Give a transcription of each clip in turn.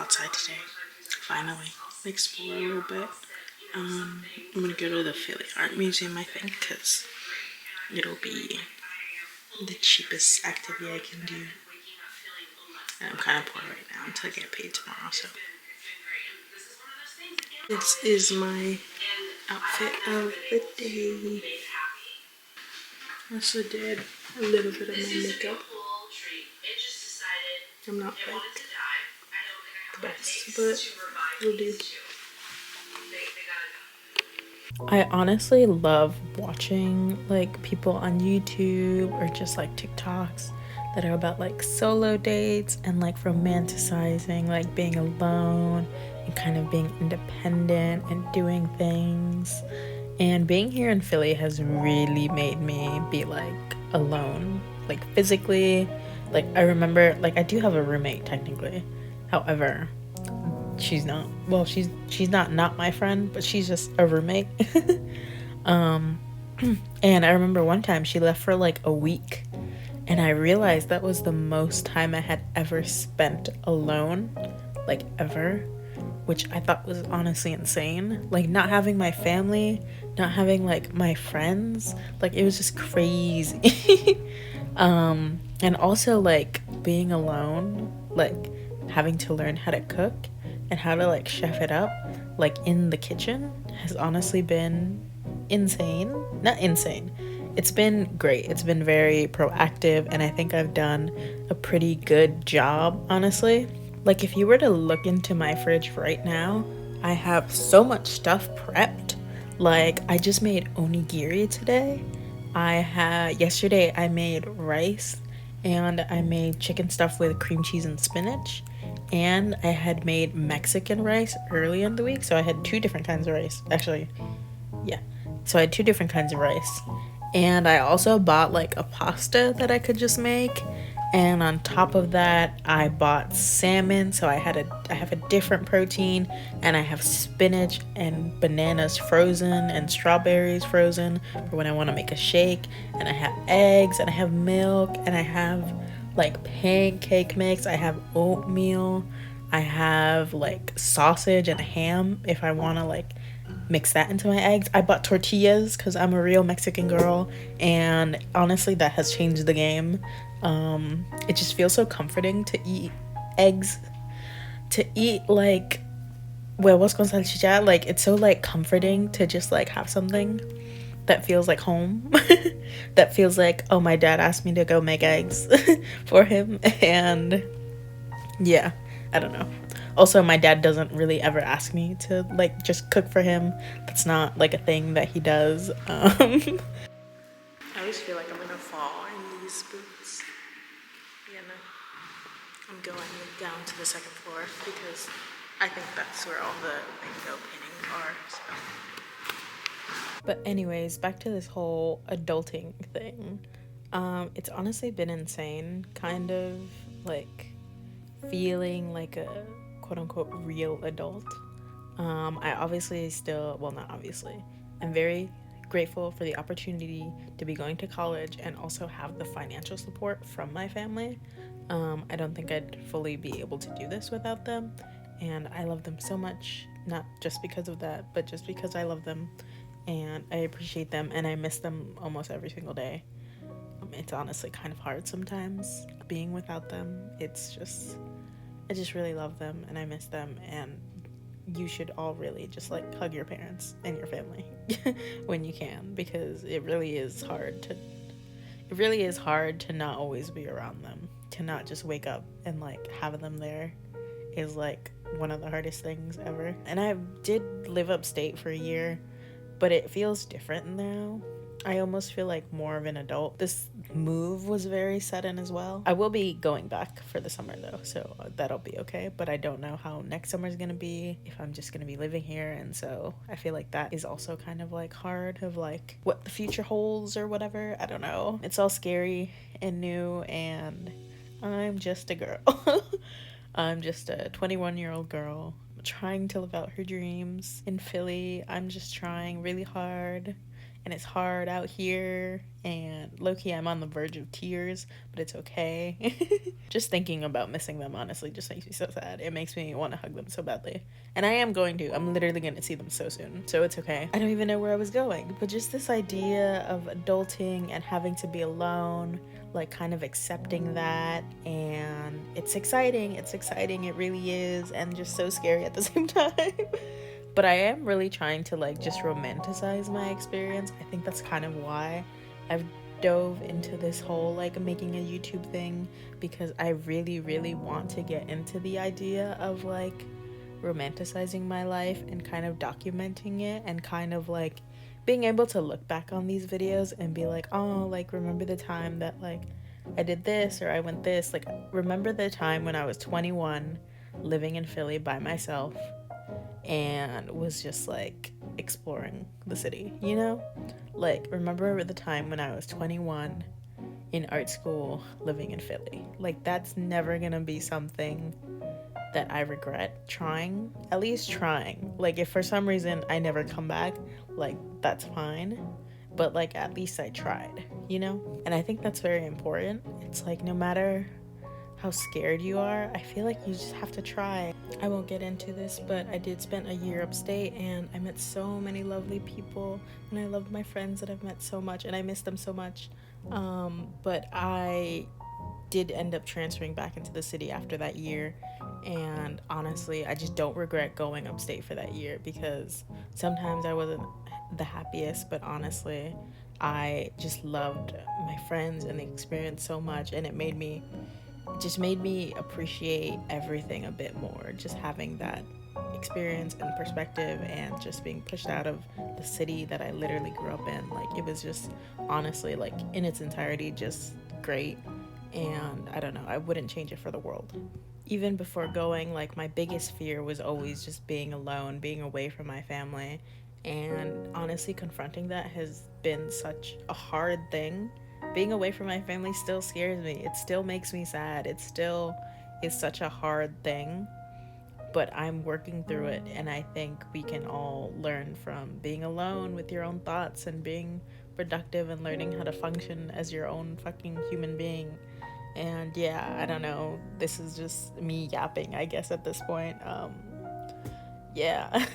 outside today. Finally, explore a little bit. I'm gonna go to the Philly Art Museum, I think, because it'll be the cheapest activity I can do. And I'm kind of poor right now until I get paid tomorrow, so. This is my outfit of the day. Also did a little bit of my makeup. I'm not like the best, but it'll do. I honestly love watching like people on YouTube or just like TikToks that are about like solo dates and like romanticizing like being alone and kind of being independent and doing things. And being here in Philly has really made me be like alone, like physically. Like I remember, like I do have a roommate technically. However, she's not my friend, but she's just a roommate. And I remember one time she left for like a week, and I realized that was the most time I had ever spent alone, like ever, which I thought was honestly insane. Like not having my family, not having like my friends, like it was just crazy. And also like being alone, like having to learn how to cook and how to like chef it up like in the kitchen has honestly been insane. Not insane, it's been great. It's been very proactive, and I think I've done a pretty good job, honestly. Like if you were to look into my fridge right now, I have so much stuff prepped. Like I just made onigiri today. Yesterday I made rice, and I made chicken stuff with cream cheese and spinach, and I had made Mexican rice early in the week, so I had two different kinds of rice. Actually, yeah. So I had two different kinds of rice. And I also bought like a pasta that I could just make. And on top of that, I bought salmon, so I have a different protein, and I have spinach and bananas frozen and strawberries frozen for when I want to make a shake, and I have eggs, and I have milk, and I have like pancake mix, I have oatmeal, I have like sausage and ham if I want to like mix that into my eggs. I bought tortillas because I'm a real Mexican girl, and honestly that has changed the game. It just feels so comforting to eat eggs, to eat like huevos con salchicha. Like it's so like comforting to just like have something that feels like home. That feels like, oh, my dad asked me to go make eggs for him, and yeah, I don't know. Also, my dad doesn't really ever ask me to like just cook for him. That's not like a thing that he does. I always feel like I'm gonna fall in these boots. You know, I'm going down to the second floor because I think that's where all the window paintings are. So. But anyways, back to this whole adulting thing. It's honestly been insane, kind of like feeling like a quote-unquote real adult. I obviously still, well, not obviously, I'm very grateful for the opportunity to be going to college and also have the financial support from my family. I don't think I'd fully be able to do this without them, and I love them so much, not just because of that, but just because I love them and I appreciate them, and I miss them almost every single day. It's honestly kind of hard sometimes being without them. I just really love them and I miss them, and you should all really just like hug your parents and your family when you can, because it really is hard to not always be around them, to not just wake up and like have them there is like one of the hardest things ever. And I did live upstate for a year, but it feels different now. I almost feel like more of an adult. This move was very sudden as well. I will be going back for the summer though, so that'll be okay. But I don't know how next summer is gonna be, if I'm just gonna be living here. And so I feel like that is also kind of like hard, of like what the future holds or whatever. I don't know. It's all scary and new, and I'm just a girl. I'm just a 21-year-old girl trying to live out her dreams in Philly. I'm just trying really hard, and it's hard out here, and low-key I'm on the verge of tears, but it's okay. Just thinking about missing them honestly just makes me so sad. It makes me want to hug them so badly, and I am going to. I'm literally going to see them so soon, so it's okay. I don't even know where I was going, but just this idea of adulting and having to be alone, like kind of accepting that, and it's exciting, it really is, and just so scary at the same time. But I am really trying to like just romanticize my experience. I think that's kind of why I've dove into this whole like making a YouTube thing, because I really want to get into the idea of like romanticizing my life and kind of documenting it, and kind of like being able to look back on these videos and be like, oh, like remember the time that like I did this or I went this, like remember the time when I was 21 living in Philly by myself and was just like exploring the city, you know? Like, remember the time when I was 21 in art school living in Philly? Like, that's never gonna be something that I regret trying, at least trying. Like, if for some reason I never come back, like, that's fine. But, like, at least I tried, you know? And I think that's very important. It's like, no matter how scared you are, I feel like you just have to try. I won't get into this, but I did spend a year upstate, and I met so many lovely people, and I loved my friends that I've met so much, and I miss them so much. But I did end up transferring back into the city after that year, and honestly, I just don't regret going upstate for that year, because sometimes I wasn't the happiest, but honestly, I just loved my friends and the experience so much, and it just made me appreciate everything a bit more, just having that experience and perspective, and just being pushed out of the city that I literally grew up in. Like, it was just honestly, like, in its entirety, just great. And I don't know, I wouldn't change it for the world. Even before going, like, my biggest fear was always just being alone, being away from my family, and honestly confronting that has been such a hard thing. Being away from my family still scares me. It still makes me sad. It still is such a hard thing, but I'm working through it, and I think we can all learn from being alone with your own thoughts and being productive and learning how to function as your own fucking human being. And yeah, I don't know. This is just me yapping, I guess, at this point. Yeah.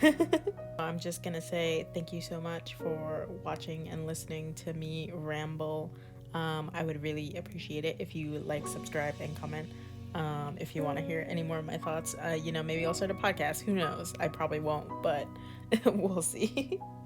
I'm just gonna say thank you so much for watching and listening to me ramble. I would really appreciate it if you like, subscribe, and comment. If you want to hear any more of my thoughts, maybe I'll start a podcast. Who knows? I probably won't, but we'll see.